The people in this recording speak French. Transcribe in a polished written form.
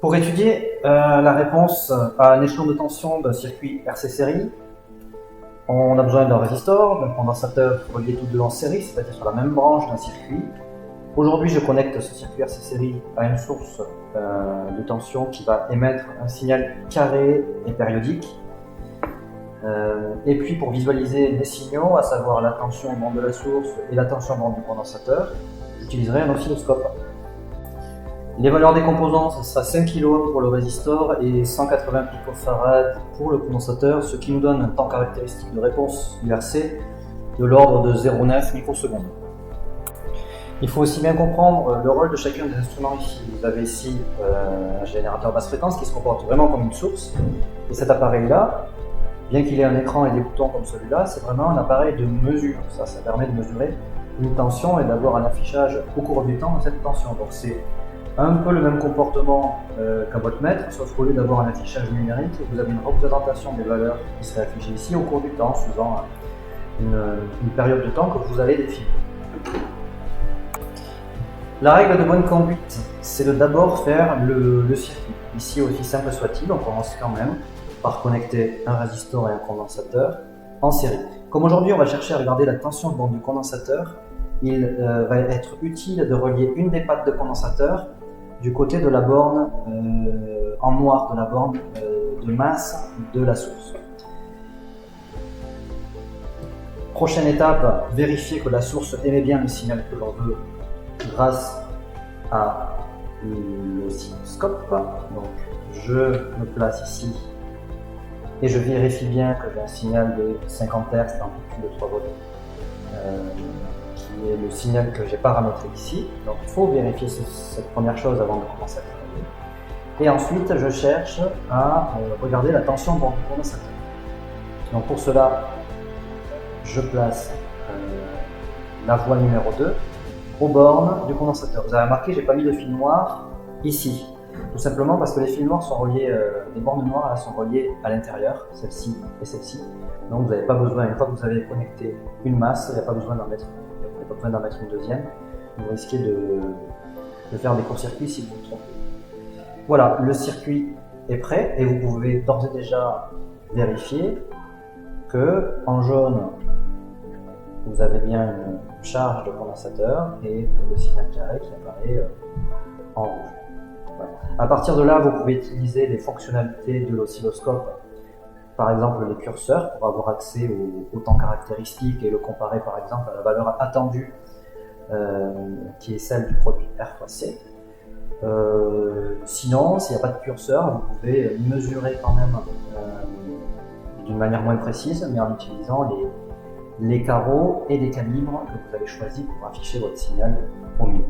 Pour étudier la réponse à un échelon de tension d'un circuit RC série, on a besoin d'un résistor, d'un condensateur reliés tous deux en série, c'est-à-dire sur la même branche d'un circuit. Aujourd'hui, je connecte ce circuit RC série à une source de tension qui va émettre un signal carré et périodique. Et puis pour visualiser les signaux, à savoir la tension bande de la source et la tension bande du condensateur, j'utiliserai un oscilloscope. Les valeurs des composants, ce sera 5 kΩ pour le résistor et 180 picofarad pour le condensateur, ce qui nous donne un temps caractéristique de réponse URC de l'ordre de 0,9 microsecondes. Il faut aussi bien comprendre le rôle de chacun des instruments ici. Vous avez ici un générateur basse fréquence qui se comporte vraiment comme une source. Et cet appareil-là, bien qu'il ait un écran et des boutons comme celui-là, c'est vraiment un appareil de mesure. Ça permet de mesurer une tension et d'avoir un affichage au cours du temps de cette tension. Donc c'est un peu le même comportement qu'un voltmètre, sauf qu'au lieu d'avoir un affichage numérique, vous avez une représentation des valeurs qui seraient affichées ici au cours du temps, suivant une période de temps que vous allez définir. La règle de bonne conduite, c'est de d'abord faire le circuit. Ici, aussi simple soit-il, on commence quand même par connecter un résistor et un condensateur en série. Comme aujourd'hui, on va chercher à regarder la tension de bande du condensateur, il va être utile de relier une des pattes de condensateur du côté de la borne en noir, de la borne de masse de la source. Prochaine étape, vérifier que la source émet bien le signal que l'on veut grâce à l'oscilloscope. Donc je me place ici et je vérifie bien que j'ai un signal de 50 Hz d'amplitude de 3 volts qui est le signal que j'ai paramétré ici. Donc il faut vérifier cette première chose avant de commencer à travailler. Et ensuite je cherche à regarder la tension de mon condensateur. Donc pour cela, je place la voie numéro 2 aux bornes du condensateur. Vous avez remarqué, j'ai pas mis de fil noir ici. Tout simplement parce que les fils noirs sont reliés, les bornes noires là, sont reliées à l'intérieur, celle-ci et celle-ci. Donc vous n'avez pas besoin, une fois que vous avez connecté une masse, il n'y a pas besoin d'en mettre une deuxième. Vous risquez de faire des courts-circuits si vous vous trompez. Voilà, le circuit est prêt et vous pouvez d'ores et déjà vérifier que en jaune, vous avez bien une charge de condensateur et le signal carré qui apparaît en rouge. Voilà. À partir de là, vous pouvez utiliser les fonctionnalités de l'oscilloscope, par exemple les curseurs, pour avoir accès au temps caractéristique et le comparer par exemple à la valeur attendue qui est celle du produit R fois C. Sinon, s'il n'y a pas de curseur, vous pouvez mesurer quand même d'une manière moins précise, mais en utilisant les carreaux et les calibres que vous avez choisis pour afficher votre signal au mieux.